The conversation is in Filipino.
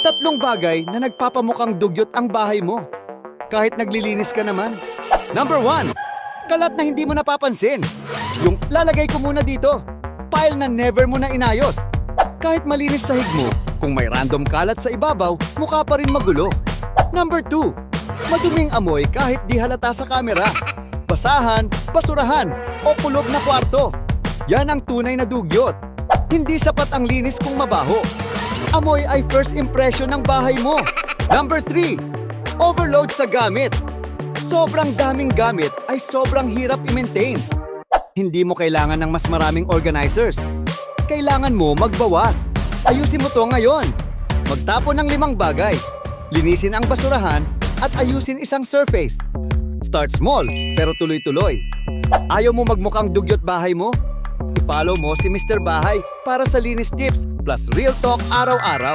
Tatlong bagay na nagpapamukhang dugyot ang bahay mo. Kahit naglilinis ka naman. Number 1. Kalat na hindi mo napapansin. Yung lalagay ko muna dito. Pile na never mo na inayos. Kahit malinis sahig mo, kung may random kalat sa ibabaw, mukha pa rin magulo. Number 2. Maduming amoy kahit di halata sa kamera. Basahan, basurahan, o kulog na kwarto. Yan ang tunay na dugyot. Hindi sapat ang linis kung mabaho. Amoy ay first impression ng bahay mo. Number 3. Overload sa gamit. Sobrang daming gamit ay sobrang hirap i-maintain. Hindi mo kailangan ng mas maraming organizers. Kailangan mo magbawas. Ayusin mo to ngayon. Magtapon ng 5 bagay. Linisin ang basurahan at ayusin isang surface. Start small pero tuloy-tuloy. Ayaw mo magmukhang dugyot bahay mo? I-follow mo si Mr. Bahay para sa linis tips plus real talk araw-araw.